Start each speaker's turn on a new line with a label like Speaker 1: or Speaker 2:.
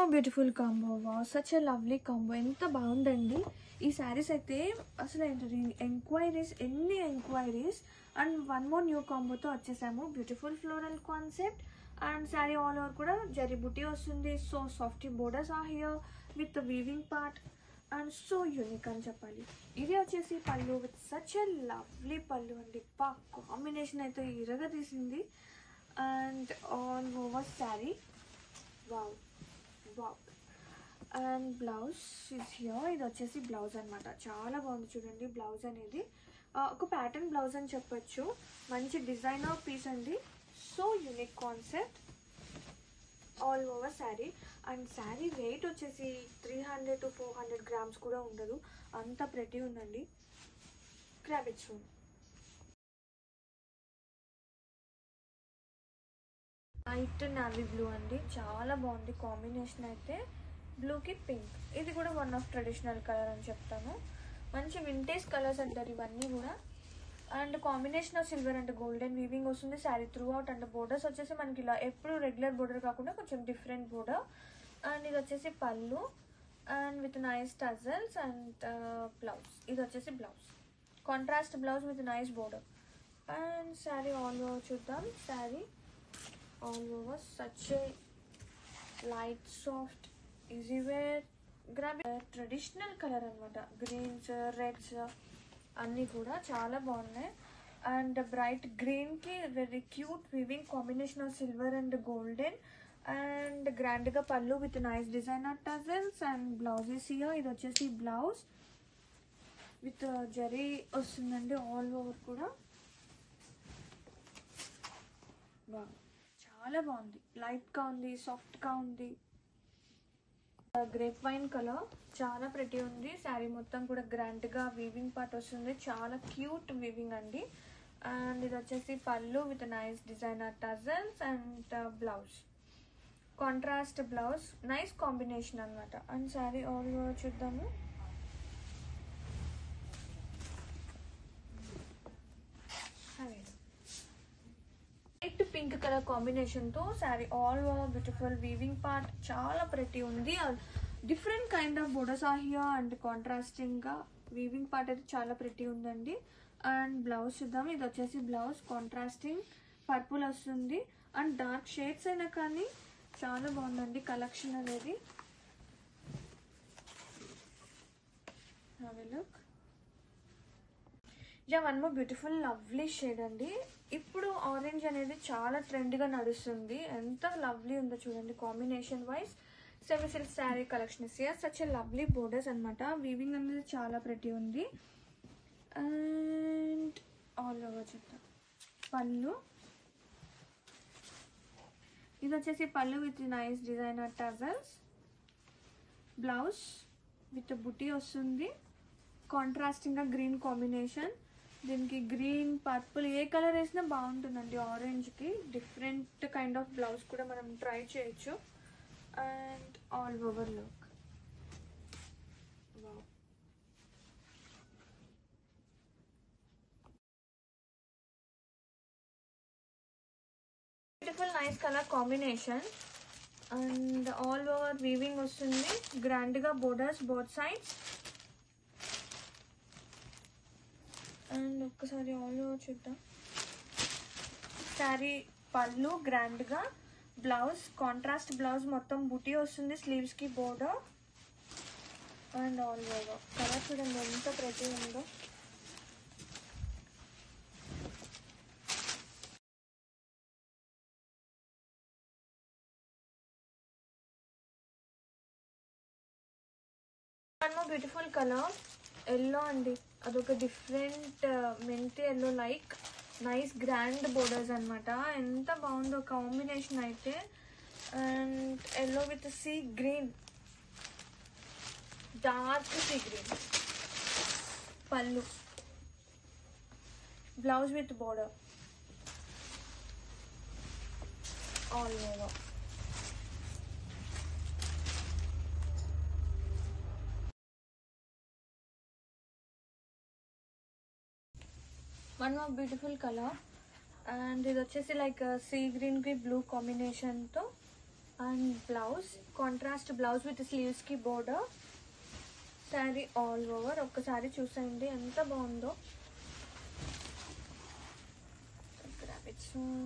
Speaker 1: More beautiful combo. Wow, such a lovely combo. ఎంత బాగుందండి ఈ శారీస్ అయితే. అసలు ఎంక్వైరీస్, ఎన్ని enquiries. And one more new కాంబోతో వచ్చేసాము. Beautiful floral concept and sari all over కూడా జరీ బుటీ వస్తుంది. So softy borders are here with weaving part and so unique అని చెప్పాలి. ఇది వచ్చేసి pallu with such a lovely పళ్ళు అండి. కాంబినేషన్ అయితే ఇరగా తీసింది. And all over sari. Wow wow. And blouse is here. ఇది వచ్చేసి బ్లౌజ్ అనమాట. చాలా బాగుంది చూడండి బ్లౌజ్ అనేది. ఒక ప్యాటర్న్ బ్లౌజ్ అని చెప్పొచ్చు. మంచి డిజైనర్ పీస్ అండి. So unique concept all over sari. And sari weight వచ్చేసి 300 to 400 grams కూడా ఉండదు. అంత ప్రెటీ ఉందండి. Grab it soon. Light navy blue అండి. చాలా బాగుంది కాంబినేషన్ అయితే. బ్లూకి పింక్. ఇది కూడా వన్ ఆఫ్ ట్రెడిషనల్ కలర్ అని చెప్తాను. మంచి వింటేజ్ కలర్స్ అంటారు ఇవన్నీ కూడా. And combination of silver and golden weaving వస్తుంది sari throughout. And borders వచ్చేసి మనకి ఇలా ఎప్పుడు రెగ్యులర్ బోర్డర్ కాకుండా కొంచెం డిఫరెంట్ బోర్డర్. అండ్ ఇది వచ్చేసి pallu and with nice tassels and blouse. ఇది వచ్చేసి blouse, contrast blouse with nice border. And sari all over చూద్దాం. Sari all over such a light soft easy wear grab. Traditional colour అనమాట. Greens, reds అన్నీ కూడా చాలా బాగున్నాయి. అండ్ బ్రైట్ గ్రీన్కి very cute weaving combination of silver and golden. And గ్రాండ్గా pallu with nice designer tassels and blouses here. ఇది వచ్చేసి blouse with zari వస్తుందండి ఆల్ ఓవర్ కూడా. బాగా చాలా బాగుంది. లైట్గా ఉంది, సాఫ్ట్గా ఉంది. గ్రేప్ వైన్ కలర్ చాలా ప్రెటీ ఉంది. శారీ మొత్తం కూడా గ్రాండ్గా వీవింగ్ పార్ట్ వస్తుంది. చాలా క్యూట్ వీవింగ్ అండి. అండ్ ఇది వచ్చేసి pallu with nice designer tassels and blouse, contrast blouse. Nice combination అనమాట. అండ్ శారీ ఆల్ ఓవర్ చూద్దాము. లైట్ పింక్ కలర్ కాంబినేషన్తో sari all over beautiful weaving part. చాలా ప్రెటీ ఉంది. Different kind of borders are here and కాంట్రాస్టింగ్గా weaving part అయితే చాలా pretty ఉందండి. And blouse చూద్దాం. ఇది వచ్చేసి బ్లౌజ్ కాంట్రాస్టింగ్ పర్పుల్ వస్తుంది. అండ్ డార్క్ షేడ్స్ అయినా కానీ చాలా బాగుందండి కలెక్షన్ అనేది. Have a look. Yeah, one more beautiful lovely shade అండి. ఇప్పుడు ఆరెంజ్ అనేది చాలా ట్రెండ్గా నడుస్తుంది. ఎంత లవ్లీ ఉందో చూడండి combination wise. Semi silk sari collection year. Such a lovely borders అనమాట. వీవింగ్ అనేది చాలా ప్రెటీ ఉంది. అండ్ ఆల్ ఓవర్ చూద్దాం. పళ్ళు. ఇది వచ్చేసి pallu with nice designer tassels. Blouse with బుటీ వస్తుంది. కాంట్రాస్టింగ్గా గ్రీన్ కాంబినేషన్. దీనికి గ్రీన్, పర్పుల్ ఏ కలర్ వేసినా బాగుంటుందండి. ఆరెంజ్కి డిఫరెంట్ కైండ్ ఆఫ్ బ్లౌజ్ కూడా మనం ట్రై చేయొచ్చు. And all over look. Wow, beautiful nice colour combination. And all over weaving వస్తుంది. గ్రాండ్గా బోర్డర్స్ బోత్ సైడ్స్. అండ్ ఒక్కసారి ఆల్ ఓవర్ చూద్దాం. శారీ పళ్ళు గ్రాండ్గా, బ్లౌజ్ కాంట్రాస్ట్ బ్లౌజ్ మొత్తం బుటీ వస్తుంది. స్లీవ్స్కి border. And all over colour చూడండి ఎంత ప్రెటీ ఉందో. One more beautiful colour yellow అండి. అదొక డిఫరెంట్ మెంతి yellow like nice grand borders అనమాట. ఎంత బాగుందో కాంబినేషన్ అయితే. And yellow with sea green, dark sea green. Pallu, blouse with border all over. One more beautiful colour. And ఇది వచ్చేసి లైక్ సీ గ్రీన్కి బ్లూ కాంబినేషన్తో and blouse contrast blouse with sleeves కి border. Sari all over ఒక్కసారి చూసేయండి ఎంత బాగుందో. Grab it soon.